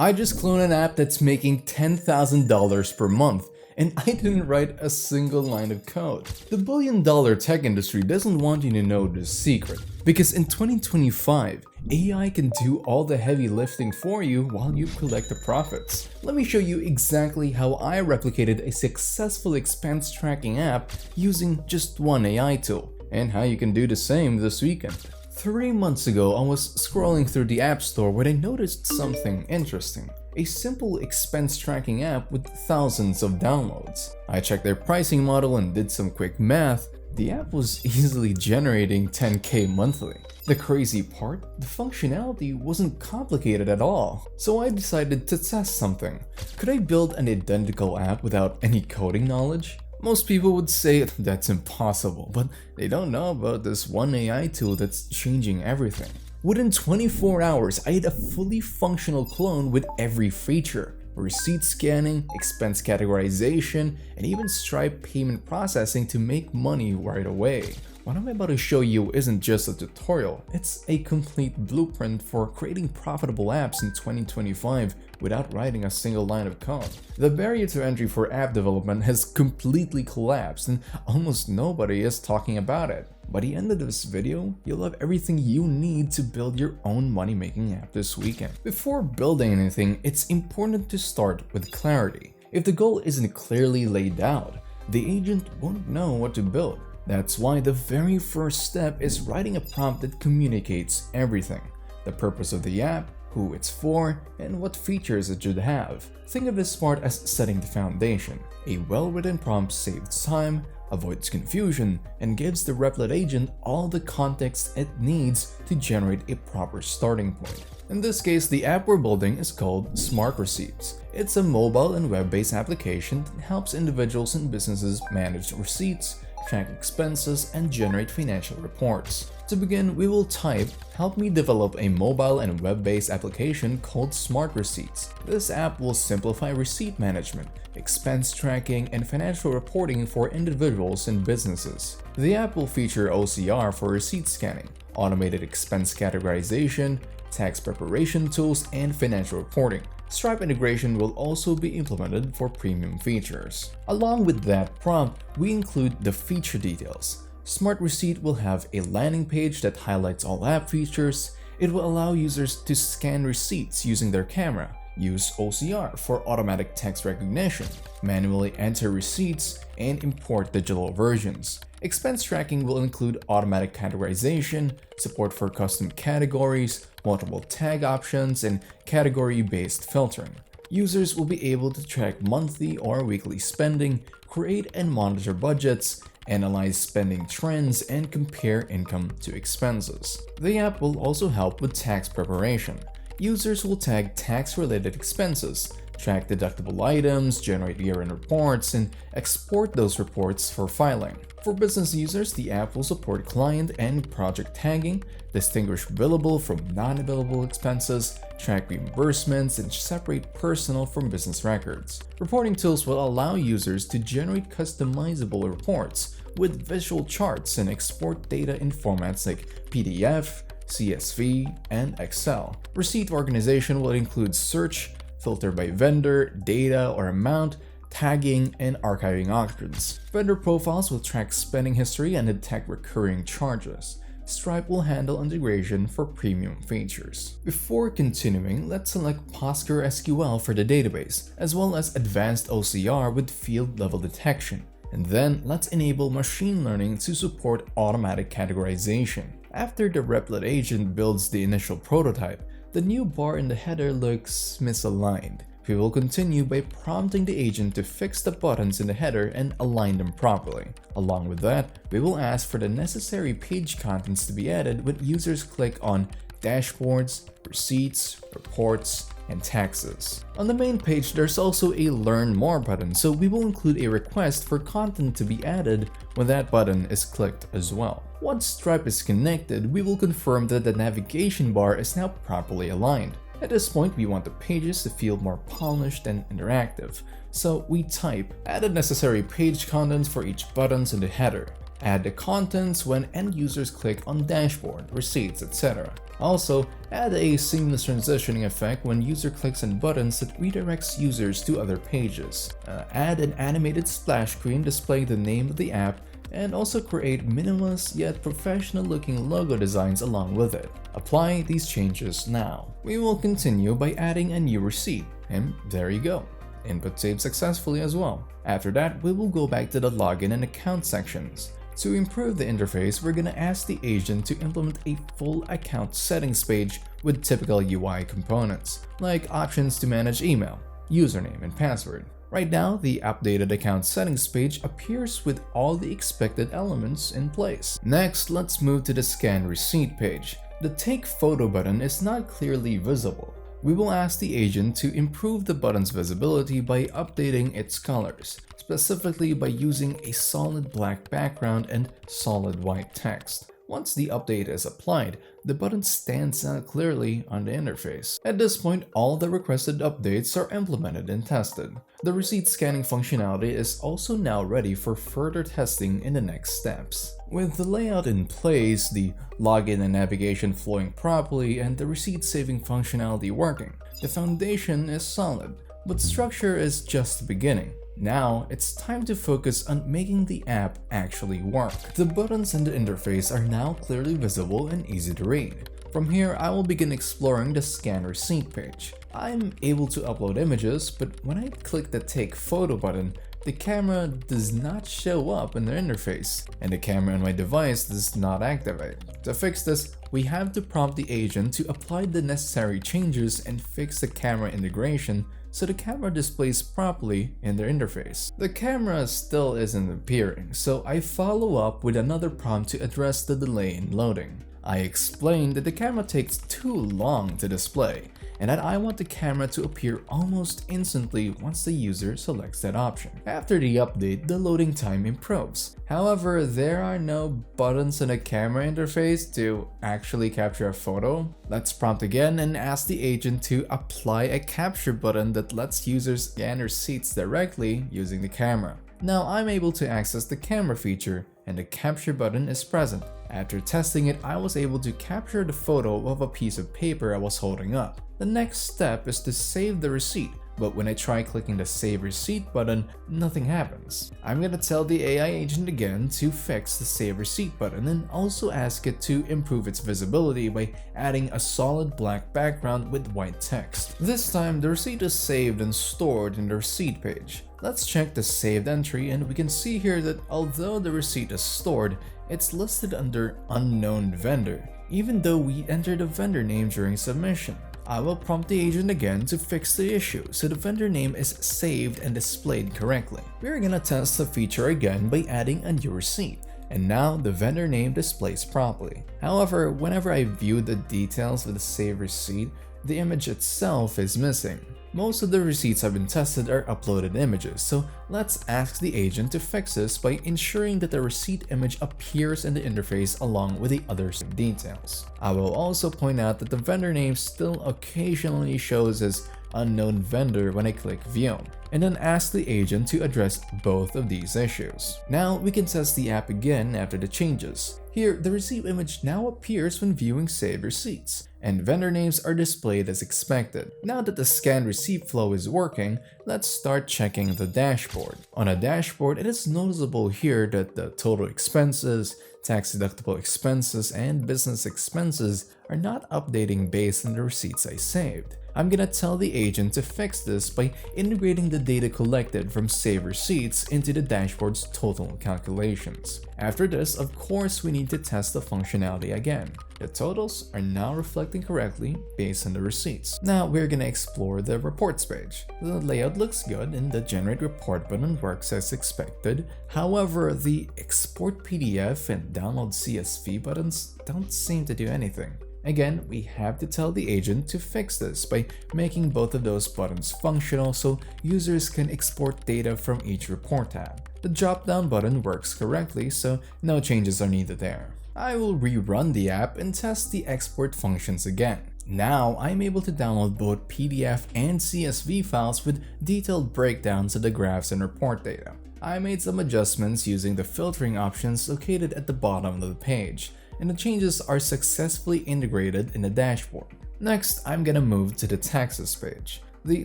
I just cloned an app that's making $10,000 per month, and I didn't write a single line of code. The billion-dollar tech industry doesn't want you to know this secret, because in 2025, AI can do all the heavy lifting for you while you collect the profits. Let me show you exactly how I replicated a successful expense tracking app using just one AI tool, and how you can do the same this weekend. 3 months ago, I was scrolling through the App Store when I noticed something interesting. A simple expense tracking app with thousands of downloads. I checked their pricing model and did some quick math. The app was easily generating 10K monthly. The crazy part? The functionality wasn't complicated at all. So I decided to test something. Could I build an identical app without any coding knowledge? Most people would say that's impossible, but they don't know about this one AI tool that's changing everything. Within 24 hours, I had a fully functional clone with every feature: receipt scanning, expense categorization, and even Stripe payment processing to make money right away. What I'm about to show you isn't just a tutorial, it's a complete blueprint for creating profitable apps in 2025 without writing a single line of code. The barrier to entry for app development has completely collapsed and almost nobody is talking about it. By the end of this video, you'll have everything you need to build your own money-making app this weekend. Before building anything, it's important to start with clarity. If the goal isn't clearly laid out, the agent won't know what to build. That's why the very first step is writing a prompt that communicates everything: the purpose of the app, who it's for, and what features it should have. Think of this part as setting the foundation. A well-written prompt saves time, avoids confusion, and gives the Replit agent all the context it needs to generate a proper starting point. In this case, the app we're building is called Smart Receipts. It's a mobile and web-based application that helps individuals and businesses manage receipts, track expenses, and generate financial reports. To begin, we will type, "Help me develop a mobile and web-based application called Smart Receipts." This app will simplify receipt management, expense tracking, and financial reporting for individuals and businesses. The app will feature OCR for receipt scanning, automated expense categorization, tax preparation tools, and financial reporting. Stripe integration will also be implemented for premium features. Along with that prompt, we include the feature details. Smart Receipt will have a landing page that highlights all app features. It will allow users to scan receipts using their camera, use OCR for automatic text recognition, manually enter receipts, and import digital versions. Expense tracking will include automatic categorization, support for custom categories, multiple tag options, and category-based filtering. Users will be able to track monthly or weekly spending, create and monitor budgets, analyze spending trends, and compare income to expenses. The app will also help with tax preparation. Users will tag tax-related expenses, track deductible items, generate year-end reports, and export those reports for filing. For business users, the app will support client and project tagging, distinguish billable from non-billable expenses, track reimbursements, and separate personal from business records. Reporting tools will allow users to generate customizable reports with visual charts and export data in formats like PDF, CSV, and Excel. Receipt organization will include search, filter by vendor, data or amount, tagging, and archiving options. Vendor profiles will track spending history and detect recurring charges. Stripe will handle integration for premium features. Before continuing, let's select PostgreSQL for the database, as well as advanced OCR with field level detection. And then let's enable machine learning to support automatic categorization. After the Replit agent builds the initial prototype, the new bar in the header looks misaligned. We will continue by prompting the agent to fix the buttons in the header and align them properly. Along with that, we will ask for the necessary page contents to be added when users click on dashboards, receipts, reports, and taxes. On the main page, there's also a Learn More button, so we will include a request for content to be added when that button is clicked as well. Once Stripe is connected, we will confirm that the navigation bar is now properly aligned. At this point, we want the pages to feel more polished and interactive, so we type, add the necessary page contents for each buttons in the header, add the contents when end users click on dashboard, receipts, etc. Also, add a seamless transitioning effect when user clicks on buttons that redirects users to other pages. Add an animated splash screen displaying the name of the app, and also create minimalist yet professional looking logo designs along with it. Apply these changes now. We will continue by adding a new receipt, and there you go. Input saved successfully as well. After that, we will go back to the login and account sections. To improve the interface, we're gonna ask the agent to implement a full account settings page with typical UI components, like options to manage email, username, and password. Right now, the updated account settings page appears with all the expected elements in place. Next, let's move to the scan receipt page. The take photo button is not clearly visible. We will ask the agent to improve the button's visibility by updating its colors, specifically by using a solid black background and solid white text. Once the update is applied, the button stands out clearly on the interface. At this point, all the requested updates are implemented and tested. The receipt scanning functionality is also now ready for further testing in the next steps. With the layout in place, the login and navigation flowing properly, and the receipt saving functionality working, the foundation is solid, but structure is just the beginning. Now, it's time to focus on making the app actually work. The buttons in the interface are now clearly visible and easy to read. From here, I will begin exploring the scan receipt page. I'm able to upload images, but when I click the take photo button, the camera does not show up in the interface, and the camera on my device does not activate. To fix this, we have to prompt the agent to apply the necessary changes and fix the camera integration so the camera displays properly in their interface. The camera still isn't appearing, so I follow up with another prompt to address the delay in loading. I explain that the camera takes too long to display, and that I want the camera to appear almost instantly once the user selects that option. After the update, the loading time improves. However, there are no buttons in the camera interface to actually capture a photo. Let's prompt again and ask the agent to apply a capture button that lets users scan receipts directly using the camera. Now I'm able to access the camera feature, and the capture button is present. After testing it, I was able to capture the photo of a piece of paper I was holding up. The next step is to save the receipt, but when I try clicking the Save Receipt button, nothing happens. I'm gonna tell the AI agent again to fix the Save Receipt button and also ask it to improve its visibility by adding a solid black background with white text. This time, the receipt is saved and stored in the receipt page. Let's check the saved entry, and we can see here that although the receipt is stored, it's listed under unknown vendor, even though we entered the vendor name during submission. I will prompt the agent again to fix the issue so the vendor name is saved and displayed correctly. We're gonna test the feature again by adding a new receipt, and now the vendor name displays properly. However, whenever I view the details of the saved receipt, the image itself is missing. Most of the receipts have been tested are uploaded images, so let's ask the agent to fix this by ensuring that the receipt image appears in the interface along with the other details. I will also point out that the vendor name still occasionally shows as unknown vendor when I click view, and then ask the agent to address both of these issues. Now we can test the app again after the changes. Here, the receipt image now appears when viewing saved receipts, and vendor names are displayed as expected. Now that the scan receipt flow is working, let's start checking the dashboard. On a dashboard, it is noticeable here that the total expenses, tax-deductible expenses, and business expenses are not updating based on the receipts I saved. I'm gonna tell the agent to fix this by integrating the data collected from saved receipts into the dashboard's total calculations. After this, of course, we need to test the functionality again. The totals are now reflecting correctly based on the receipts. Now we're gonna explore the reports page. The layout looks good and the generate report button works as expected. However, the export PDF and download CSV buttons don't seem to do anything. Again, we have to tell the agent to fix this by making both of those buttons functional so users can export data from each report tab. The drop-down button works correctly, so no changes are needed there. I will rerun the app and test the export functions again. Now, I'm able to download both PDF and CSV files with detailed breakdowns of the graphs and report data. I made some adjustments using the filtering options located at the bottom of the page, and the changes are successfully integrated in the dashboard. Next, I'm gonna move to the taxes page. The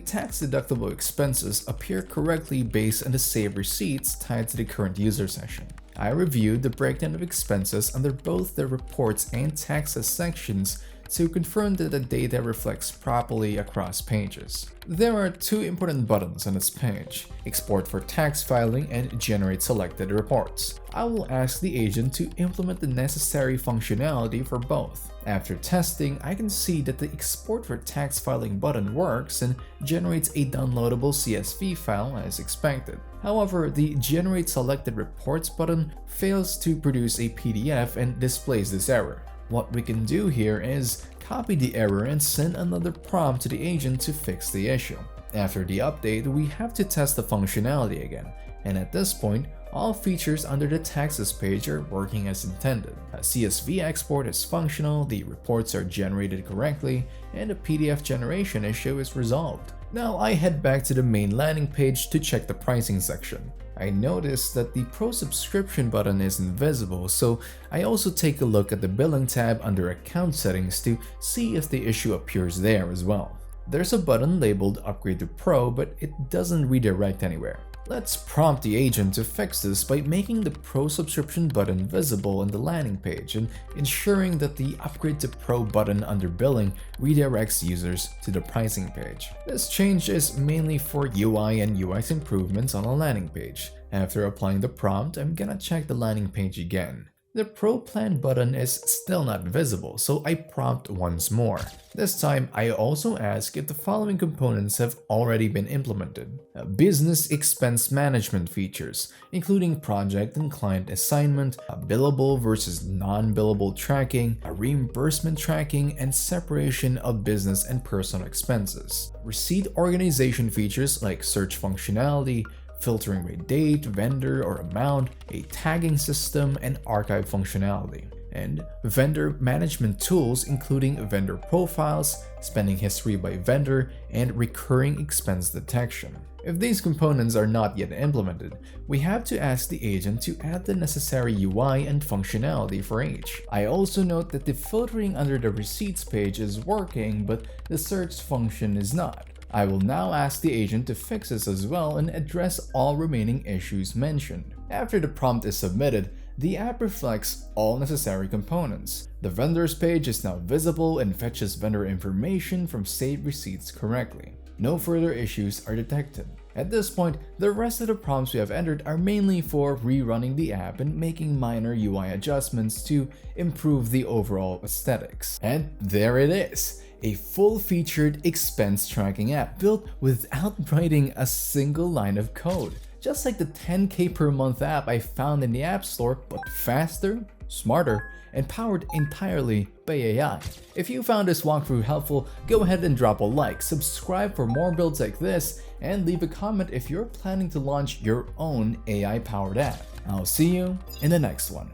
tax-deductible expenses appear correctly based on the saved receipts tied to the current user session. I reviewed the breakdown of expenses under both the reports and taxes sections to confirm that the data reflects properly across pages. There are two important buttons on this page: Export for tax filing and Generate selected reports. I will ask the agent to implement the necessary functionality for both. After testing, I can see that the Export for tax filing button works and generates a downloadable CSV file as expected. However, the Generate selected reports button fails to produce a PDF and displays this error. What we can do here is copy the error and send another prompt to the agent to fix the issue. After the update, we have to test the functionality again, and at this point, all features under the taxes page are working as intended. A CSV export is functional, the reports are generated correctly, and the PDF generation issue is resolved. Now I head back to the main landing page to check the pricing section. I noticed that the Pro subscription button is invisible, so I also take a look at the billing tab under account settings to see if the issue appears there as well. There's a button labeled Upgrade to Pro, but it doesn't redirect anywhere. Let's prompt the agent to fix this by making the Pro subscription button visible on the landing page and ensuring that the Upgrade to Pro button under billing redirects users to the pricing page. This change is mainly for UI and UX improvements on a landing page. After applying the prompt, I'm gonna check the landing page again. The Pro Plan button is still not visible, so I prompt once more. This time, I also ask if the following components have already been implemented. Business expense management features, including project and client assignment, billable versus non-billable tracking, reimbursement tracking, and separation of business and personal expenses. Receipt organization features like search functionality, filtering by date, vendor, or amount, a tagging system, and archive functionality. And vendor management tools including vendor profiles, spending history by vendor, and recurring expense detection. If these components are not yet implemented, we have to ask the agent to add the necessary UI and functionality for each. I also note that the filtering under the receipts page is working, but the search function is not. I will now ask the agent to fix this as well and address all remaining issues mentioned. After the prompt is submitted, the app reflects all necessary components. The vendors page is now visible and fetches vendor information from saved receipts correctly. No further issues are detected. At this point, the rest of the prompts we have entered are mainly for rerunning the app and making minor UI adjustments to improve the overall aesthetics. And there it is! A full-featured expense tracking app built without writing a single line of code. Just like the 10K per month app I found in the App Store, but faster, smarter, and powered entirely by AI. If you found this walkthrough helpful, go ahead and drop a like, subscribe for more builds like this, and leave a comment if you're planning to launch your own AI-powered app. I'll see you in the next one.